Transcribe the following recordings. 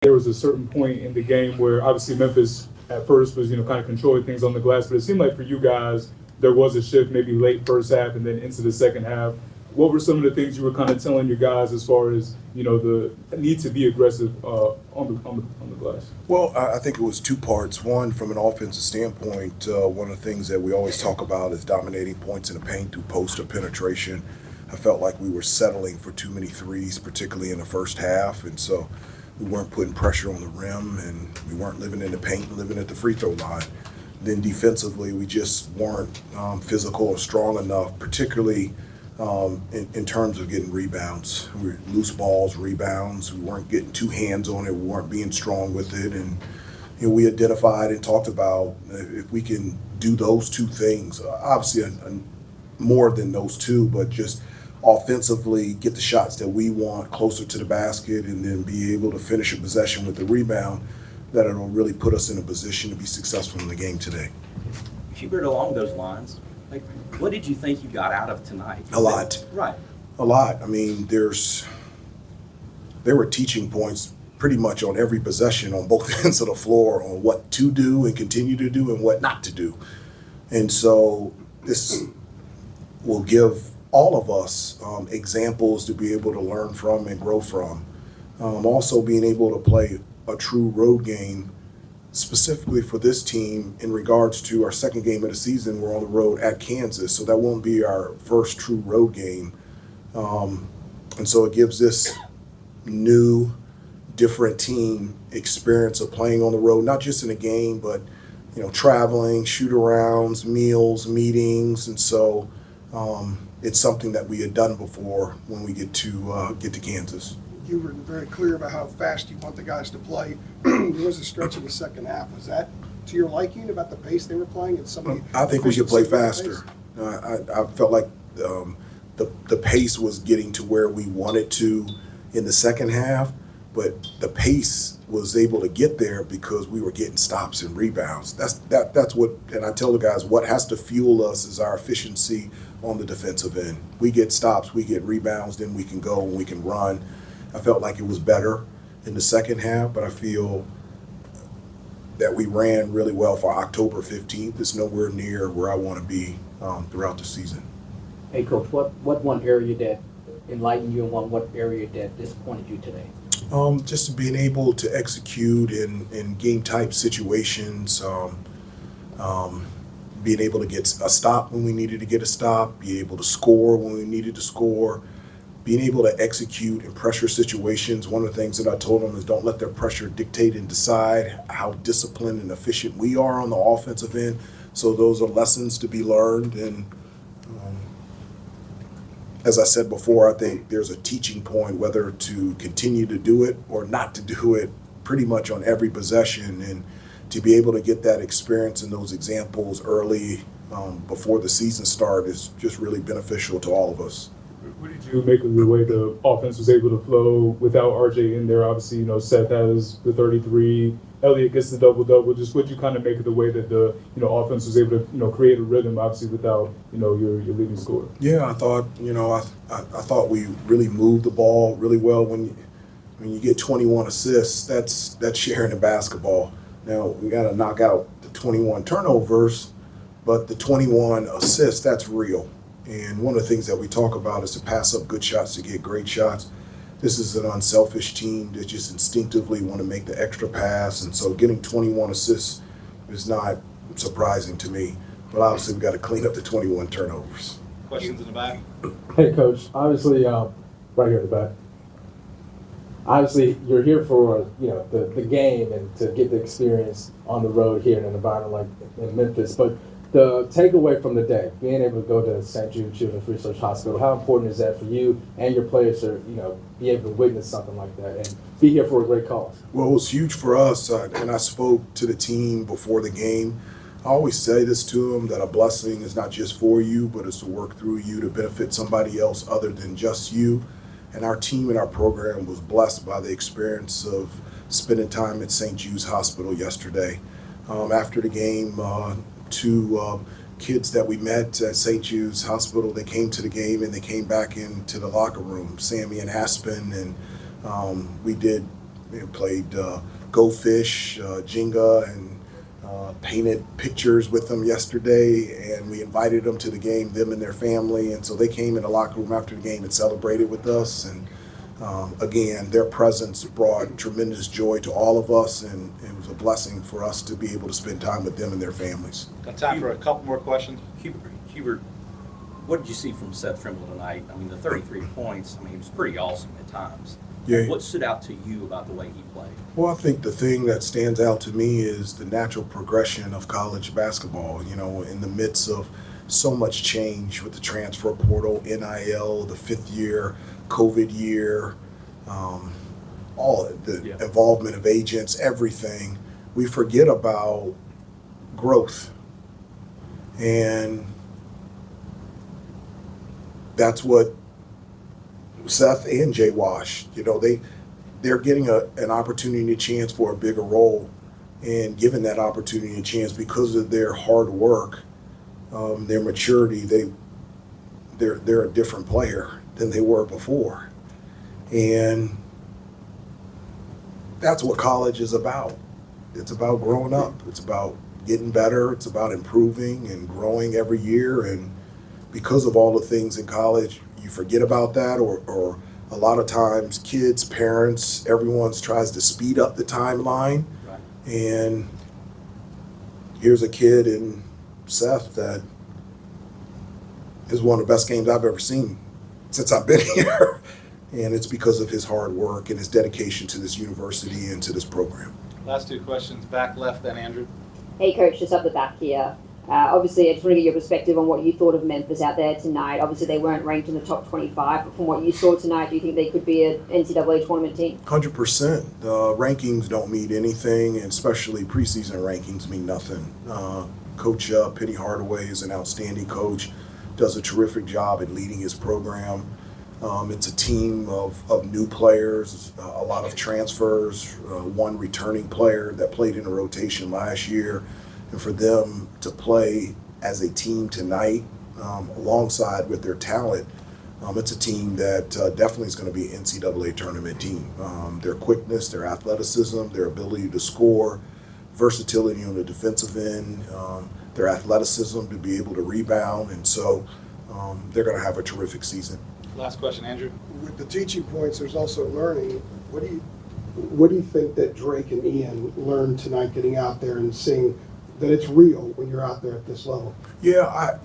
there was a certain point in the game where obviously Memphis at first was, kind of controlling things on the glass, but it seemed like for you guys, there was a shift maybe late first half and then into the second half. What were some of the things you were kind of telling your guys as far as, the need to be aggressive on the glass? Well, I think it was two parts. One, from an offensive standpoint, one of the things that we always talk about is dominating points in the paint through post or penetration. I felt like we were settling for too many threes, particularly in the first half, and so we weren't putting pressure on the rim, and we weren't living in the paint and living at the free throw line. Then defensively, we just weren't physical or strong enough, particularly in terms of getting rebounds. We were loose balls, rebounds. We weren't getting two hands on it. We weren't being strong with it. And we identified and talked about if we can do those two things, obviously more than those two, but just offensively get the shots that we want closer to the basket and then be able to finish a possession with the rebound, that it'll really put us in a position to be successful in the game today. Hubert, along those lines, what did you think you got out of tonight? A lot. Right. A lot. I mean, there were teaching points pretty much on every possession on both ends of the floor on what to do and continue to do and what not to do. And so this will give all of us examples to be able to learn from and grow from. Also being able to play a true road game specifically for this team in regards to our second game of the season. We're on the road at Kansas, so that won't be our first true road game. And so it gives this new, different team experience of playing on the road, not just in a game, but traveling, shoot-arounds, meals, meetings, and so it's something that we had done before when we get to Kansas. You were very clear about how fast you want the guys to play. There was a stretch in the second half. Was that to your liking about the pace they were playing? And I think we should play faster. I felt like the pace was getting to where we wanted to in the second half, but the pace was able to get there because we were getting stops and rebounds. That's what, and I tell the guys, what has to fuel us is our efficiency on the defensive end. We get stops, we get rebounds, then we can go and we can run. I felt like it was better in the second half, but I feel that we ran really well for October 15th. It's nowhere near where I want to be throughout the season. Hey, Coach, what one area that enlightened you and what area that disappointed you today? Just being able to execute in game-type situations, being able to get a stop when we needed to get a stop, be able to score when we needed to score, being able to execute in pressure situations. One of the things that I told them is don't let their pressure dictate and decide how disciplined and efficient we are on the offensive end. So those are lessons to be learned. And as I said before, I think there's a teaching point whether to continue to do it or not to do it pretty much on every possession. And to be able to get that experience and those examples early before the season start is just really beneficial to all of us. What did you make of the way the offense was able to flow without RJ in there? Obviously, Seth has the 33, Elliott gets the double-double. Just what you kind of make of the way that the offense was able to create a rhythm, obviously without your leading scorer. Yeah, I thought I thought we really moved the ball really well. When you get 21 assists, that's sharing the basketball. Now we got to knock out the 21 turnovers, but the 21 assists, that's real. And one of the things that we talk about is to pass up good shots to get great shots. This is an unselfish team that just instinctively want to make the extra pass. And so getting 21 assists is not surprising to me. But obviously, we've got to clean up the 21 turnovers. Questions in the back? Hey, Coach. Obviously, right here in the back. Obviously, you're here for the game and to get the experience on the road here in an environment like in Memphis. But the takeaway from the day, being able to go to St. Jude Children's Research Hospital, how important is that for you and your players to, be able to witness something like that and be here for a great cause? Well, it was huge for us, and I spoke to the team before the game. I always say this to them, that a blessing is not just for you, but it's to work through you to benefit somebody else other than just you. And our team and our program was blessed by the experience of spending time at St. Jude's Hospital yesterday. After the game, two kids that we met at St. Jude's Hospital, they came to the game and they came back into the locker room, Sammy and Aspen, and we did They played Go Fish, Jenga, and painted pictures with them yesterday, and we invited them to the game, them and their family, and so they came in the locker room after the game and celebrated with us. And again, their presence brought tremendous joy to all of us, and it was a blessing for us to be able to spend time with them and their families. Got time for a couple more questions? Hubert, what did you see from Seth Tribble tonight? I mean, the 33 points, I mean, it was pretty awesome at times. Yeah. What stood out to you about the way he played? Well, I think the thing that stands out to me is the natural progression of college basketball. You know, in the midst of so much change with the transfer portal, NIL, the fifth year, COVID year, all the involvement of agents, everything, we forget about growth. And that's what Seth and Jay Wash, you know, they're getting an opportunity, a chance for a bigger role, and given that opportunity, a chance because of their hard work, their maturity, they're a different player than they were before. And that's what college is about. It's about growing up. It's about getting better. It's about improving and growing every year. And because of all the things in college, you forget about that, or a lot of times kids, parents, everyone tries to speed up the timeline. Right. And here's a kid in Seth that is one of the best games I've ever seen since I've been here. And it's because of his hard work and his dedication to this university and to this program. Last two questions, back left then, Andrew. Hey, Coach, just up the back here. Obviously, I just want to get your perspective on what you thought of Memphis out there tonight. Obviously, they weren't ranked in the top 25, but from what you saw tonight, do you think they could be an NCAA tournament team? 100%. Rankings don't mean anything, and especially preseason rankings mean nothing. Coach Penny Hardaway is an outstanding coach, does a terrific job at leading his program. It's a team of new players, a lot of transfers, one returning player that played in a rotation last year. And for them to play as a team tonight, alongside with their talent, it's a team that definitely is going to be an NCAA tournament team. Their quickness, their athleticism, their ability to score, versatility on the defensive end, their athleticism to be able to rebound, and so they're going to have a terrific season. Last question, Andrew. With the teaching points, there's also learning. What do you think that Drake and Ian learned tonight getting out there and seeing that it's real when you're out there at this level? Yeah,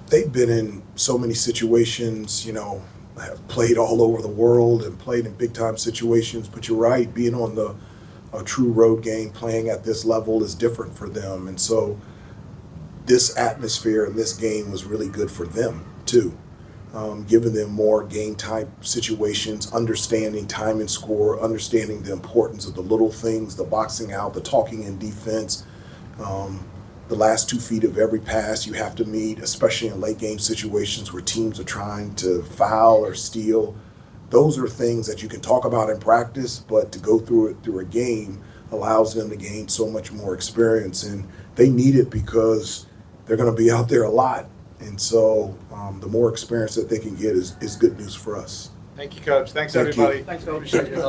they've been in so many situations, have played all over the world and played in big time situations, but you're right, being on a true road game, playing at this level is different for them. And so this atmosphere and this game was really good for them too. Giving them more game type situations, understanding time and score, understanding the importance of the little things, the boxing out, the talking in defense, the last 2 feet of every pass you have to meet, especially in late game situations where teams are trying to foul or steal. Those are things that you can talk about in practice, but to go through a game allows them to gain so much more experience, and they need it because they're going to be out there a lot. And so the more experience that they can get is good news for us. Thank you, Coach. Thanks, Thank you. everybody. Thanks, Coach. Appreciate your help.